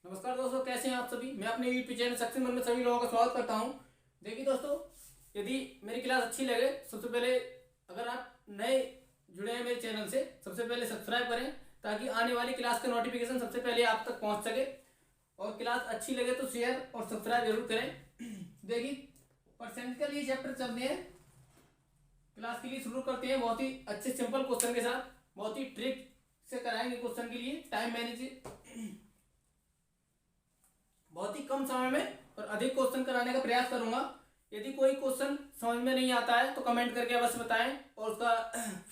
नमस्कार दोस्तों, कैसे हैं आप सभी। मैं अपने यूट्यूब चैनल सक्सेस मन में सभी लोगों का स्वागत करता हूं। देखिए दोस्तों, यदि मेरी क्लास अच्छी लगे, सबसे पहले अगर आप नए जुड़े हैं मेरे चैनल से, सबसे पहले सब्सक्राइब करें ताकि आने वाली क्लास का नोटिफिकेशन सबसे पहले आप तक पहुंच सके। और क्लास अच्छी लगे तो शेयर और सब्सक्राइब जरूर करें। देखिए, परसेंट का लिए चैप्टर चलते हैं, क्लास के लिए शुरू करते हैं बहुत ही अच्छे सिंपल क्वेश्चन के साथ। बहुत ही ट्रिक से कराएंगे क्वेश्चन के लिए, टाइम मैनेज बहुत ही कम समय में और अधिक क्वेश्चन कराने का प्रयास करूंगा। यदि कोई क्वेश्चन समझ में नहीं आता है तो कमेंट करके अवश्य बताएं और उसका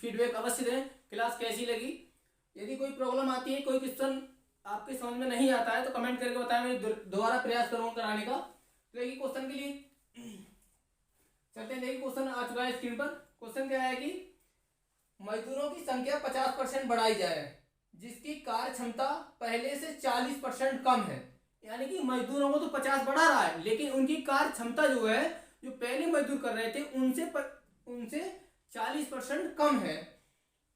फीडबैक अवश्य दें, क्लास कैसी लगी। यदि कोई प्रॉब्लम आती है, कोई क्वेश्चन आपके समझ में नहीं आता है तो कमेंट करके बताएं, मैं दोबारा प्रयास करूंगा कराने का। तो देखिए क्वेश्चन के लिए चलते हैं। देखिए क्वेश्चन आ चुका है स्क्रीन पर। क्वेश्चन क्या है कि मजदूरों की संख्या 50% बढ़ाई जाए जिसकी कार्य क्षमता पहले से 40% कम है। यानी कि मजदूरों को तो 50 बढ़ा रहा है, लेकिन उनकी कार्य क्षमता जो है, जो पहले मजदूर कर रहे थे उनसे 40% कम है।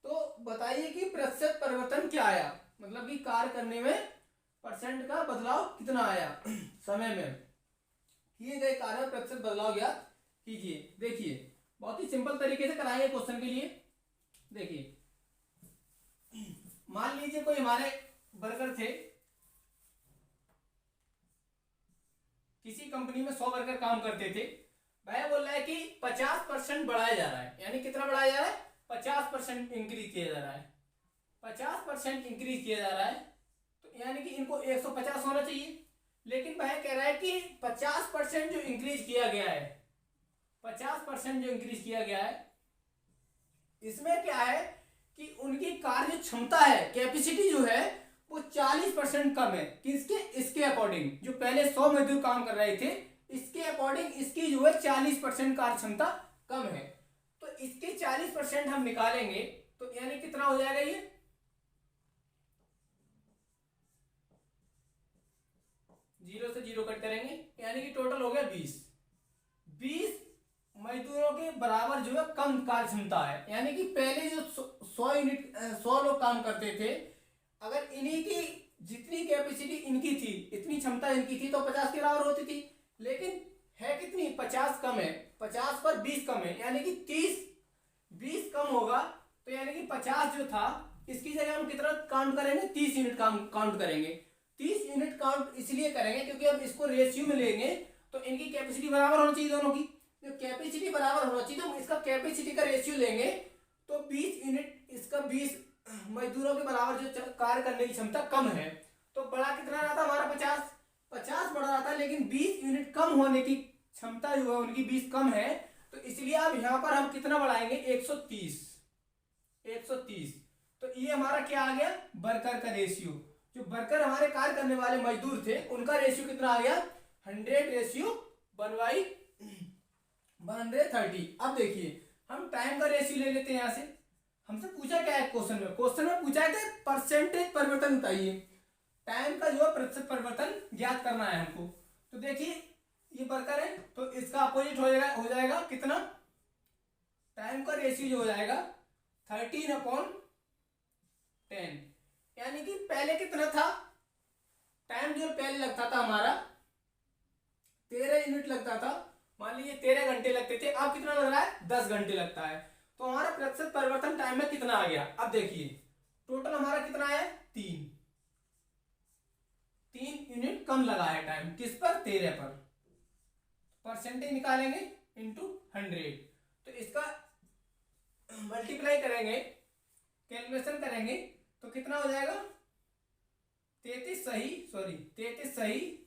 तो बताइए कि प्रतिशत परिवर्तन क्या आया, मतलब कि कार्य करने में परसेंट का बदलाव कितना आया। समय में किए गए कार्य में प्रतिशत बदलाव ज्ञात कीजिए। देखिए बहुत ही सिंपल तरीके से कराएंगे क्वेश्चन के लिए। देखिए, मान लीजिए कोई हमारे वर्कर थे, किसी कंपनी में 100 वर्कर काम करते थे। वह बोल रहा है कि 50% बढ़ाया जा रहा है। यानी कितना बढ़ाया जा रहा है? 50% इंक्रीज किया जा रहा है। 50% इंक्रीज किया जा रहा है, तो यानी कि इनको 150 होना चाहिए। लेकिन वह कह रहा है कि 50% जो इंक्रीज किया गया है, 50% जो इंक्रीज किया गया है, इसमें क्या है कि उनकी कार्य क्षमता है, कैपेसिटी जो है वो 40% कम है। किसके? इसके अकॉर्डिंग, जो पहले 100 मजदूर काम कर रहे थे, इसके अकॉर्डिंग इसकी जो है 40% कार्य क्षमता कम है। तो इसके 40% हम निकालेंगे तो यानी कितना हो जाएगा? ये 0 से 0 कट करेंगे, यानी कि टोटल हो गया 20 मजदूरों के बराबर जो है कम कार्य क्षमता है। यानी कि पहले जो 100 लोग काम करते थे, अगर इन्हीं की जितनी कैपेसिटी इनकी थी, इतनी क्षमता इनकी थी, तो 50 के बराबर होती थी। लेकिन है कितनी? 50 कम है। 50 पर 20 कम है, यानी कि 20 कम होगा। तो यानी कि 50 जो था, इसकी जगह हम कितना काउंट करेंगे? 30 यूनिट काउंट करेंगे। 30 यूनिट काउंट इसलिए करेंगे क्योंकि अब इसको रेशियो में लेंगे तो इनकी कैपेसिटी बराबर होनी चाहिए, दोनों की। जो कैपेसिटी बराबर होना चाहिए, तो इसका कैपेसिटी का रेशियो लेंगे तो 20 यूनिट, इसका 20 मजदूरों के बराबर जो कार्य करने की क्षमता कम है। तो बड़ा कितना रहा था हमारा? 50 बढ़ रहा था, लेकिन 20 यूनिट कम होने की क्षमता जो है उनकी 20 कम है। तो इसलिए अब यहां पर हम कितना बढ़ाएंगे? 130। तो ये हमारा क्या आ गया? वर्कर का रेशियो। जो वर्कर हमारे कार्य करने वाले मजदूर थे, उनका रेशियो कितना आ गया? 100:130। अब देखिए, हम टाइम का रेशियो ले लेते हैं। यहां से हमसे पूछा क्या है क्वेश्चन में पूछा है कि परसेंटेज परिवर्तन बताइए, टाइम का जो है प्रतिशत परिवर्तन ज्ञात करना है हमको। तो देखिए, ये वर्कर है तो इसका अपोजिट हो जाएगा कितना? टाइम का रेशियो जो हो जाएगा 13/10। यानी कि पहले कितना था? टाइम जो पहले लगता था हमारा 13 यूनिट लगता था, मान लीजिए 13 घंटे लगते थे, अब कितना लग रहा है? 10 घंटे लगता है। तो हमारा प्रतिशत परिवर्तन टाइम में कितना आ गया? अब देखिए, टोटल हमारा कितना है? 3 यूनिट कम लगा है टाइम। किस पर? 13 पर। परसेंटेज निकालेंगे इंटू 100, तो इसका मल्टीप्लाई करेंगे, कैलकुलेशन करेंगे तो कितना हो जाएगा? 33 सही 1/13।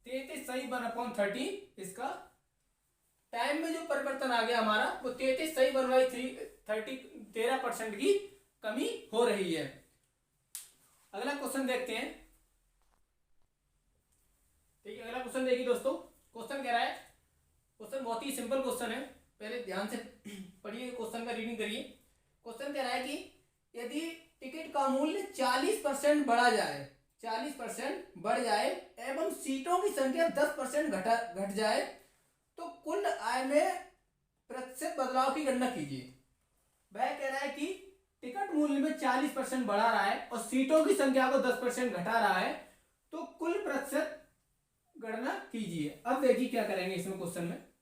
33 सही 1/13। इसका टाइम में जो परिवर्तन आ गया हमारा, वो 33 सही 13% की कमी हो रही है। अगला क्वेश्चन देखते हैं। ठीक है, अगला क्वेश्चन देखिए दोस्तों। क्वेश्चन कह रहा है, क्वेश्चन बहुत ही सिंपल क्वेश्चन है, पहले ध्यान से पढ़िए, क्वेश्चन का रीडिंग करिए। क्वेश्चन कह रहा है कि यदि टिकट का मूल्य 40% बढ़ जाए एवं सीटों की संख्या 10% घट जाए तो कुल आय में प्रतिशत बदलाव की गणना कीजिए। वह कह रहा है कि टिकट मूल्य में 40% बढ़ा रहा है और सीटों की संख्या को 10% घटा रहा है, तो कुल प्रतिशत गणना कीजिए। अब देखिए क्या करेंगे इसमें क्वेश्चन में।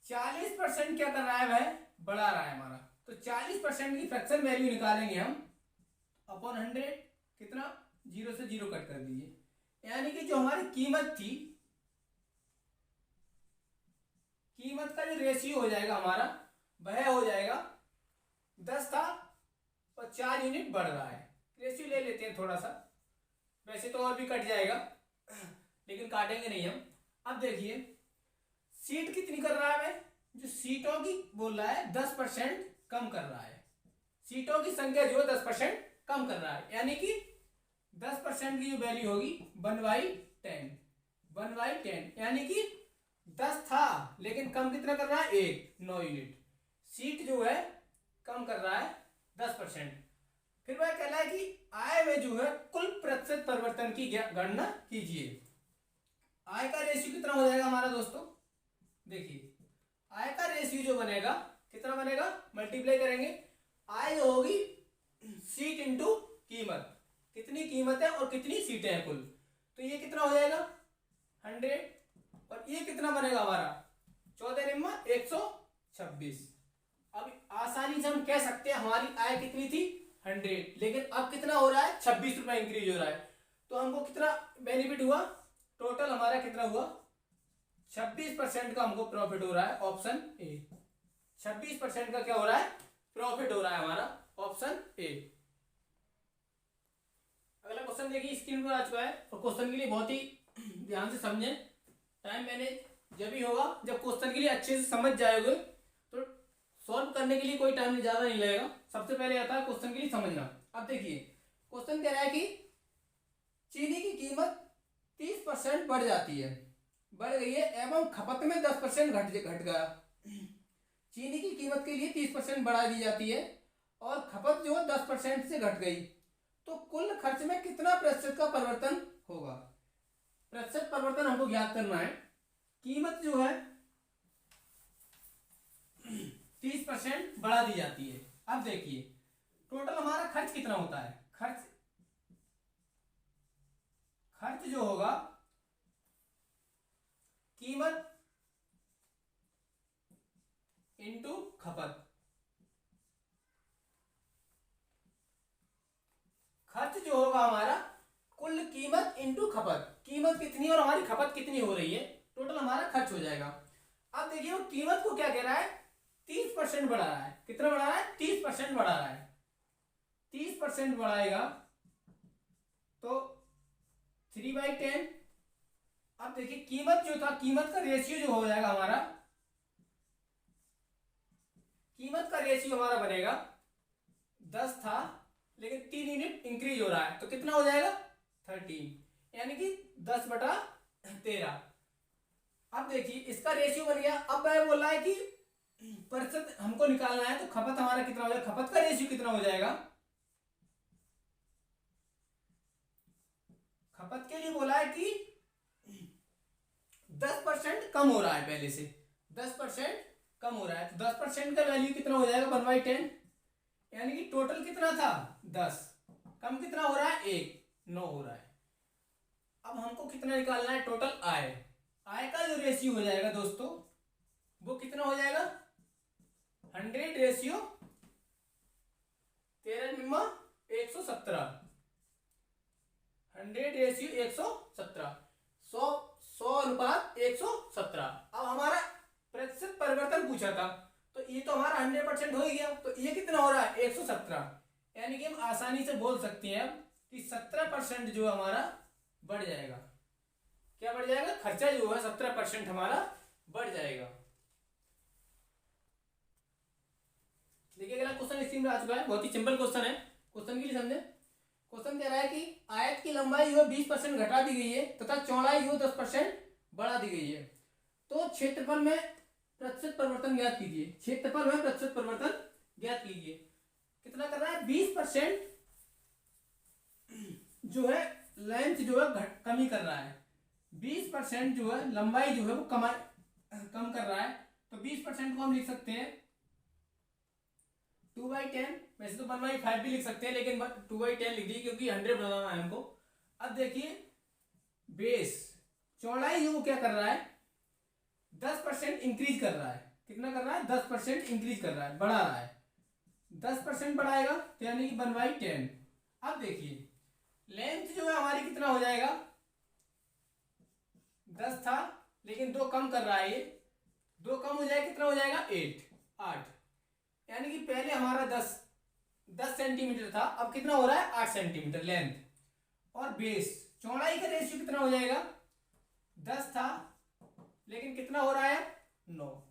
40% क्या कर रहा है वह बढ़ा रहा है हमारा, तो 40% की फ्रैक्शन वैल्यू निकालेंगे हम अपॉन 100, कितना 0 से 0 कट कर दीजिए, यानी कि जो हमारी कीमत थी, कीमत का जो रेशियो हो जाएगा हमारा वह हो जाएगा 10 था और 4 यूनिट बढ़ रहा है। रेशियो ले लेते हैं थोड़ा सा, वैसे तो और भी कट जाएगा लेकिन काटेंगे नहीं हम। अब देखिए सीट कितनी कर रहा है वह, जो सीटों की बोल रहा है 10% कम कर रहा है, सीटों की संख्या जो 10% कम कर रहा है, यानी कि 10% की जो वैल्यू होगी 1/10, 1/10, यानी कि 10 था लेकिन कम कितना कर रहा है 9 यूनिट। सीट जो है कम कर रहा है 10%। फिर वह कहला है कि आय में जो है कुल प्रतिशत परिवर्तन की गणना कीजिए। आय का रेशियो कितना हो जाएगा हमारा दोस्तों, देखिए आय का रेशियो जो बनेगा कितना बनेगा, मल्टीप्लाई करेंगे आय जो होगी सीट इंटू कीमत, कितनी कीमत है और कितनी सीटें हैं कुल, तो ये कितना हो जाएगा 100, और ये कितना बनेगा हमारा 14 निम्मा 126। अब आसानी से हम कह सकते हैं हमारी आय कितनी थी 100, लेकिन अब कितना हो रहा है 26 रुपए इंक्रीज हो रहा है, तो हमको कितना बेनिफिट हुआ, टोटल हमारा कितना हुआ 26% का हमको प्रॉफिट हो रहा है, ऑप्शन ए। 26% का क्या हो रहा है, प्रॉफिट हो रहा है हमारा, ऑप्शन ए। अगला क्वेश्चन देखिए स्क्रीन पर आ चुका है, और क्वेश्चन के लिए बहुत ही ध्यान से समझें, टाइम मैनेज जब ही होगा जब क्वेश्चन के लिए अच्छे से समझ जाओगे, तो सॉल्व करने के लिए कोई टाइम ज्यादा नहीं लगेगा। सबसे पहले आता है क्वेश्चन के लिए समझना। अब देखिए क्वेश्चन कह रहा है कि चीनी की कीमत 30% बढ़ जाती है, बढ़ गई है, एवं खपत में 10% घट गया। चीनी की कीमत के लिए 30% बढ़ा दी जाती है और खपत जो है 10% से घट गई, तो कुल खर्च में कितना प्रतिशत का परिवर्तन होगा। प्रतिशत परिवर्तन हमको ज्ञात करना है। कीमत जो है 30% बढ़ा दी जाती है। अब देखिए टोटल हमारा खर्च कितना होता है, खर्च जो होगा कीमत इंटू खपत, खर्च जो होगा हमारा कुल कीमत इंटू खपत, कीमत कितनी और हमारी खपत कितनी हो रही है, टोटल हमारा खर्च हो जाएगा। अब देखिए वो कीमत को क्या कह रहा है 30% बढ़ा रहा है, कितना बढ़ा रहा है 30% बढ़ा रहा है, 30% बढ़ाएगा तो 3/10। अब देखिए कीमत जो था, कीमत का रेशियो जो हो जाएगा हमारा, कीमत का रेशियो हमारा बनेगा 10 था लेकिन 3 यूनिट इंक्रीज हो रहा है, तो कितना हो जाएगा 13, यानी कि 10/13। अब देखिए इसका रेशियो बन गया। अब मैं बोल रहा है कि प्रतिशत हमको निकालना है, तो खपत हमारा कितना हो जाएगा, खपत का रेशियो कितना हो जाएगा, खपत के लिए बोला है कि 10% कम हो रहा है, पहले से 10% कम हो रहा है, तो 10% का वैल्यू कितना हो जाएगा 1/10, यानी कि टोटल कितना था 10, कम कितना हो रहा है 9 हो रहा है। अब हमको कितना निकालना है टोटल आय, आय का जो रेशियो हो जाएगा दोस्तों वो कितना हो जाएगा 100 रेशियो 13/117, 100 रेशियो 117, 100 अनुपात 117। अब हमारा प्रतिशत परिवर्तन पूछा था, तो ये तो हमारा 100% हो ही गया, तो ये कितना हो रहा है 117, यानी कि हम आसानी से बोल सकते हैं कि 17% जो हमारा बढ़ जाएगा। क्या बढ़ जाएगा, खर्चा जो है 17% हमारा बढ़ जाएगा। देखिए अगला क्वेश्चन स्क्रीन पर आ चुका है, बहुत ही सिंपल क्वेश्चन है, क्वेश्चन के लिए समझे। क्वेश्चन कह रहा है कि आयत की लंबाई जो 20% घटा दी गई है तथा चौड़ाई जो 10% बढ़ा दी गई है, तो क्षेत्रफल में प्रतिशत परिवर्तन ज्ञात कीजिए। क्षेत्रफल में प्रतिशत परिवर्तन ज्ञात कीजिए। कितना कर रहा है 20% जो है लेंथ जो है कमी कर रहा है, 20% जो है लंबाई जो है वो कम कर रहा है, तो 20% को हम लिख सकते हैं 2/10, वैसे तो 1/5 भी लिख सकते हैं, लेकिन 2/10 लिख दी क्योंकि 100 बनाना है हमको। अब देखिए बेस चौड़ाई जो वो क्या कर रहा है, 10% इंक्रीज कर रहा है। कितना कर रहा है, 10% इंक्रीज कर रहा है, बढ़ा रहा है। 10% बढ़ाएगा तो यानी कि 1/10। अब देखिए लेंथ जो है हमारी कितना हो जाएगा, 10 था लेकिन 2 कम कर रहा है, ये 2 कम हो जाएगा, कितना हो जाएगा 8। यानी कि पहले हमारा 10 सेंटीमीटर था, अब कितना हो रहा है 8 सेंटीमीटर लेंथ। और बेस चौड़ाई का रेशियो कितना हो जाएगा, 10 था लेकिन कितना हो रहा है 9।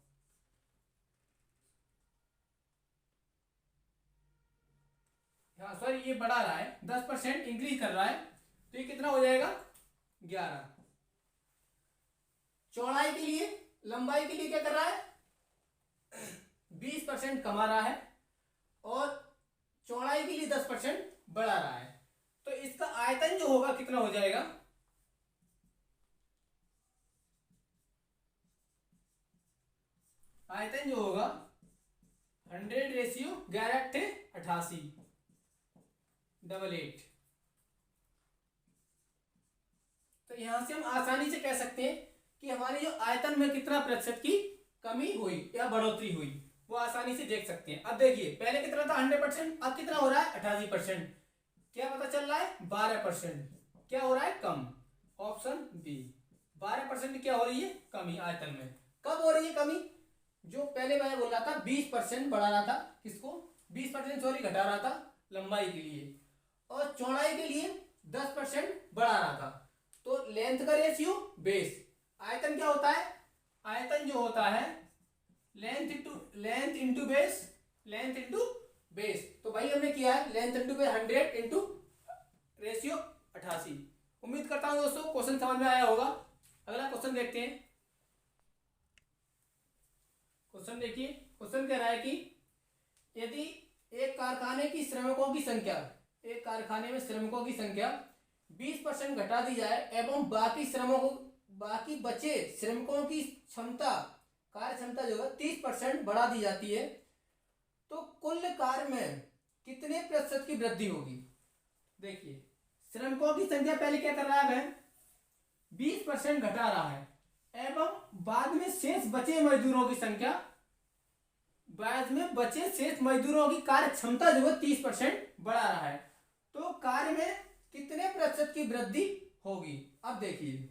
हाँ सॉरी, ये बढ़ा रहा है, 10% इंक्रीज कर रहा है, तो ये कितना हो जाएगा 11। चौड़ाई के लिए, लंबाई के लिए क्या कर रहा है, 20% कमा रहा है, और चौड़ाई के लिए 10% बढ़ा रहा है। तो इसका आयतन जो होगा कितना हो जाएगा, आयतन जो होगा 100:11 88 तो यहां से हम आसानी से कह सकते हैं कि हमारी जो आयतन में कितना प्रतिशत की कमी हुई या बढ़ोतरी हुई, वो आसानी से देख सकते हैं। अब देखिए पहले कितना था 100%, अब कितना हो रहा है 88%। क्या पता चल रहा है 12%। क्या हो रहा है कम, ऑप्शन बी 12% क्या हो रही है कमी आयतन में। कब हो रही है कमी, जो पहले मैं बोल रहा था 20% बढ़ा रहा था, किसको 20% सॉरी घटा रहा था लंबाई के लिए, और चौड़ाई के लिए 10% बढ़ा रहा था। तो लेंथ का रेशियो बेस, आयतन क्या होता है, आयतन जो होता है length into base, length into base. तो भाई हमने किया है length into base 100 into ratio 88। उम्मीद करता हूं दोस्तों क्वेश्चन समझ में आया होगा। अगला क्वेश्चन देखते हैं। क्वेश्चन देखिए, क्वेश्चन कह रहा है कि यदि एक कारखाने की श्रमिकों की संख्या, एक कारखाने में श्रमिकों की संख्या 20% घटा दी जाए एवं बाकी बचे श्रमिकों की क्षमता, कार्य क्षमता जो है 30% बढ़ा दी जाती है, तो कुल कार्य में कितने प्रतिशत की वृद्धि होगी। देखिए श्रमिकों की संख्या पहले क्या कर रहा है, 20% घटा रहा है, एवं बाद में शेष बचे मजदूरों की संख्या, बाद में बचे शेष मजदूरों की कार्य क्षमता जो है 30% बढ़ा रहा है, तो कार्य में कितने प्रतिशत की वृद्धि होगी। अब देखिए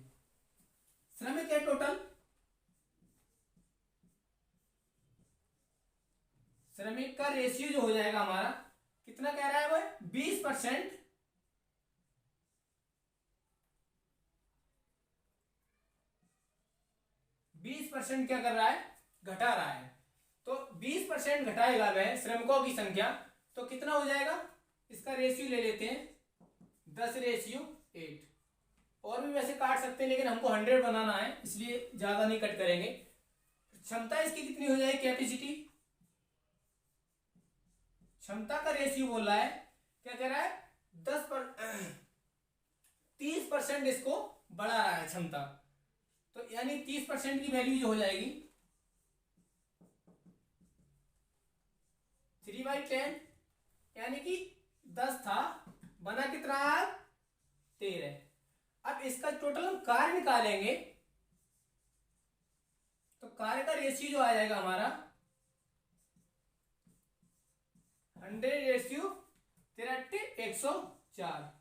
श्रमिक है टोटल, श्रमिक का रेशियो जो हो जाएगा हमारा कितना कह रहा है वो 20%, 20% क्या कर रहा है घटा रहा है। तो 20% घटाएगा वह श्रमिकों की संख्या, तो कितना हो जाएगा, इसका रेशियो ले लेते हैं 10:8। और भी वैसे काट सकते हैं लेकिन हमको 100 बनाना है इसलिए ज्यादा नहीं कट करेंगे। क्षमता इसकी कितनी हो जाएगी, कैपेसिटी, क्षमता का रेशियो बोल रहा है, क्या कह रहा है 30% इसको बढ़ा रहा है क्षमता, तो यानी 30% की वैल्यू जो हो जाएगी 3/10, यानी कि 10 था बना कितना 13। अब इसका टोटल हम कार्य निकालेंगे तो कार्य का रेशियो जो आ जाएगा हमारा 100:104।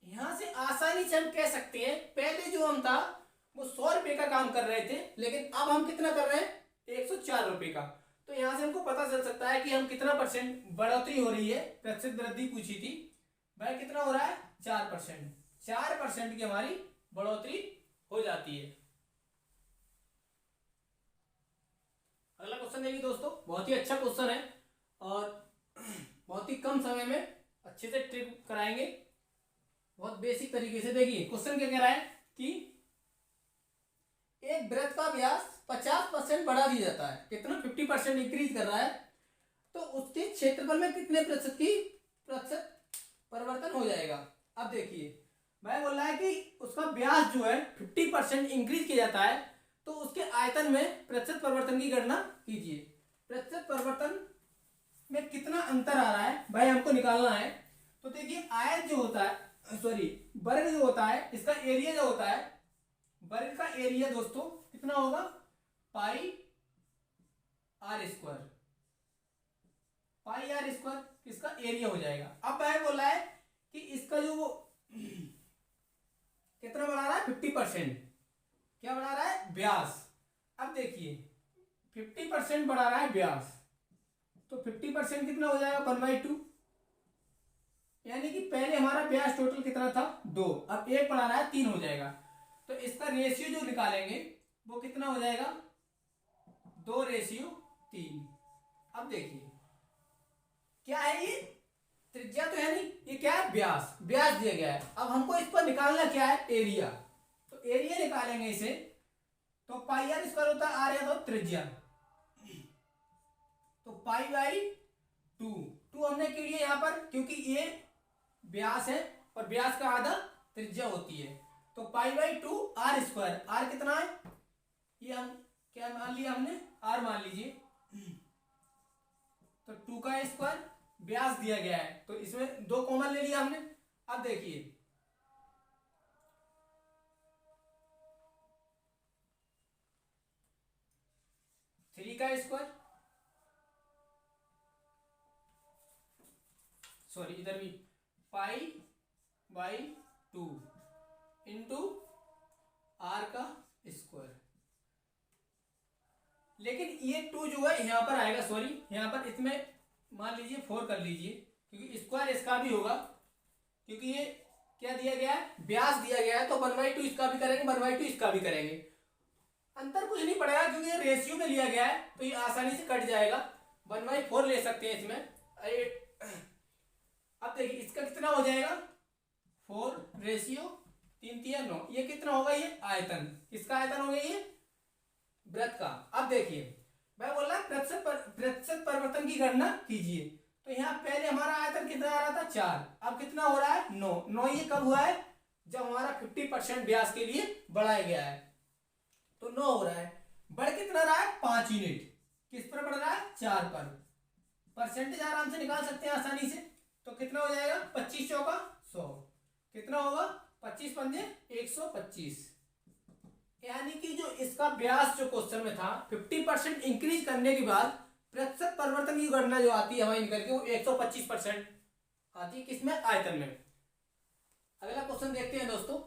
यहां से आसानी से हम कह सकते हैं पहले जो हम था वो 100 रुपए का काम कर रहे थे, लेकिन अब हम कितना कर रहे हैं 104 रुपए का। तो यहां से हमको पता चल सकता है कि हम कितना परसेंट बढ़ोतरी हो रही है, प्रतिशत वृद्धि पूछी थी भाई, कितना हो रहा है 4%। 4% की हमारी बढ़ोतरी हो जाती है। अगला क्वेश्चन देखिए दोस्तों, बहुत ही अच्छा क्वेश्चन है और बहुत ही कम समय में अच्छे से ट्रिक कराएंगे, बहुत बेसिक तरीके से। देखिए क्वेश्चन क्या कह रहा है कि एक वृत्त का व्यास 50% बढ़ा दिया जाता है, कितना 50% इंक्रीज कर रहा है, तो उसके क्षेत्रफल में कितने प्रतिशत परिवर्तन हो जाएगा। अब देखिए मैं बोल रहा है कि उसका व्यास जो है 50% इंक्रीज किया जाता है, तो उसके आयतन में प्रतिशत परिवर्तन की गणना कीजिए। प्रतिशत परिवर्तन में कितना अंतर आ रहा है भाई हमको निकालना है। तो देखिए आयत जो होता है, सॉरी वर्ग जो होता है, इसका एरिया जो होता है, वर्ग का एरिया दोस्तों कितना होगा, pi r square, pi r square इसका एरिया हो जाएगा। अब भाई बोला है कि इसका जो वो कितना बढ़ा रहा है, 50%, क्या बढ़ा रहा है, व्यास। अब देखिए 50% बढ़ा रहा है व्यास, तो 50% कितना हो जाएगा, 1/2, यानी कि पहले हमारा व्यास टोटल कितना था, 2, अब 1 बढ़ा रहा है, 3 हो जाएगा। तो इसका रेशियो जो निकालेंगे वो कितना हो जाएगा, 2:3। अब देखिए क्या है ये, त्रिज्या तो है नहीं, ये क्या है, व्यास, व्यास दिया गया है। अब हमको इस पर निकालना क्या है, एरिया। तो एरिया निकालेंगे इसे, तो पाई आर स्क्वायर होता है, आर या तो त्रिज्या, तो पाई बाई 2 हमने क्यों लिया यहाँ पर, क्योंकि ये व्यास है और व्यास का आधा त्रिज्या होती है। तो pi by 2 R square, R कितना है, ये हम क्या मान लिया हमने, आर मान लीजिए, तो 2 का स्क्वायर, व्यास दिया गया है तो इसमें 2 कॉमन ले लिया हमने। अब देखिए 3 का स्क्वायर, सॉरी इधर भी पाई बाई 2 इंटू आर का स्क्वायर, लेकिन ये 2 जो है यहां पर आएगा, सॉरी यहां पर इसमें मान लीजिए 4 कर लीजिए, क्योंकि स्क्वायर इसका भी होगा, क्योंकि ये क्या दिया गया है, व्यास दिया गया है, तो 1/2 इसका भी करेंगे, 1/2 इसका भी करेंगे। अंतर कुछ नहीं पड़ेगा क्योंकि ये रेशियो में लिया गया है, तो ये आसानी से कट जाएगा, 1/4 ले सकते हैं इसमें। अब देखिए इसका कितना हो जाएगा, 4 रेशियो 3 3 9, ये कितना होगा, ये आयतन, किसका आयतन हो गया, ये वृत्त का। अब देखिए मैं बोल रहा प्रतिशत परिवर्तन की गणना कीजिए, तो यहाँ पहले हमारा आयतन कितना आ रहा था, 4, अब कितना हो रहा है, 9। ये कब हुआ है, जब हमारा 50% व्यास के लिए बढ़ाया गया है, तो 9 हो रहा है। बढ़ कितना रहा है, 5 यूनिट, किस पर बढ़ रहा है, 4 पर। परसेंटेज आराम से निकाल सकते हैं आसानी से, तो कितना हो जाएगा, 25 चौका 100, कितना होगा, 25 पंजे 125, यानी कि जो इसका व्यास जो क्वेश्चन में था 50% इंक्रीज करने के बाद प्रतिशत परिवर्तन की गणना जो आती है हमारी निकल के, वो 125% आती है, किसमें, आयतन में। अगला क्वेश्चन देखते हैं दोस्तों,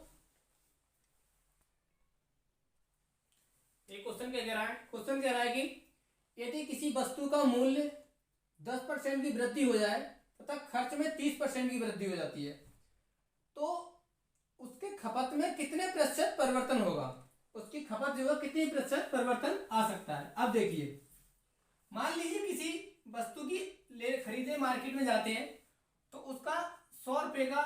एक क्वेश्चन क्या कह रहा है, क्वेश्चन कह रहा है कि यदि किसी वस्तु का मूल्य 10% की वृद्धि हो जाए तथा खर्च में 30% की वृद्धि हो जाती है, तो उसके खपत में कितने प्रतिशत परिवर्तन होगा, उसकी खपत जो है कितनी प्रतिशत परिवर्तन आ सकता है। अब देखिए मान लीजिए किसी वस्तु की खरीदने मार्केट में जाते हैं, तो उसका 100 रुपए का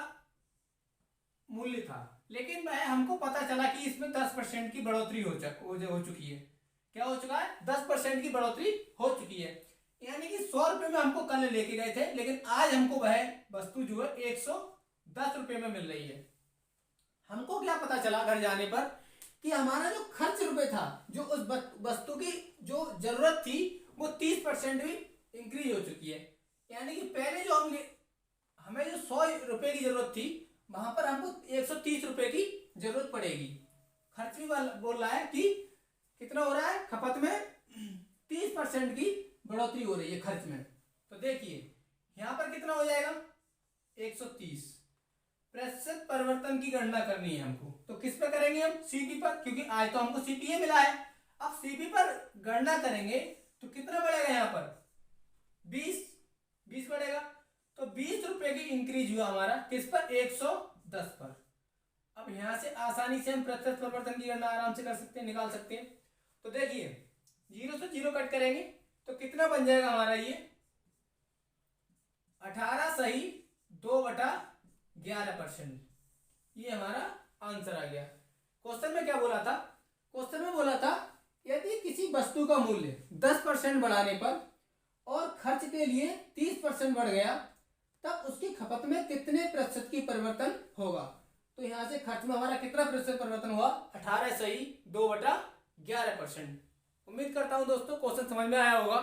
मूल्य था, लेकिन वह हमको पता चला कि इसमें 10% की बढ़ोतरी हो चुकी है। क्या हो चुका है, 10% की बढ़ोतरी हो चुकी है, यानी कि 100 रुपए में हमको कल लेके गए थे, लेकिन आज हमको वह वस्तु जो है 110 रुपए में मिल रही है। हमको क्या पता चला घर जाने पर कि हमारा जो खर्च रुपए था, जो उस वस्तु की जो जरूरत थी, वो 30% भी इंक्रीज हो चुकी है, यानी कि पहले जो हमें जो 100 रुपए की जरूरत थी, वहां पर हमको 130 रुपए की जरूरत पड़ेगी। खर्च भी बोल रहा है कि कितना हो रहा है, खपत में 30% की बढ़ोतरी हो रही है खर्च में। तो देखिए यहां पर कितना हो जाएगा, 130। प्रतिशत परिवर्तन की गणना करनी है हमको, तो किस पर करेंगे हम, सीपी पर, क्योंकि आज तो हमको सीपीए मिला है। अब सीपी पर गणना करेंगे तो कितना बढ़ेगा, यहाँ पर 20 बढ़ेगा, तो 20 रुपए की इंक्रीज हुआ हमारा, किस पर, 110 पर। अब यहां से आसानी से हम प्रतिशत परिवर्तन की गणना आराम से कर सकते हैं, निकाल सकते हैं। तो देखिए 0 से 0 कट करेंगे तो कितना बन जाएगा हमारा, ये 18 सही 2/11%, ये हमारा आंसर आ गया। क्वेश्चन में क्या बोला था, क्वेश्चन में बोला था यदि किसी वस्तु का मूल्य 10% बढ़ाने पर और खर्च के लिए 30% बढ़ गया, तब उसकी खपत में कितने प्रतिशत की परिवर्तन होगा। तो यहां से खर्च में हमारा कितना प्रतिशत परिवर्तन हुआ, 18 सही 2/11%। उम्मीद करता हूं दोस्तों क्वेश्चन समझ में आया होगा।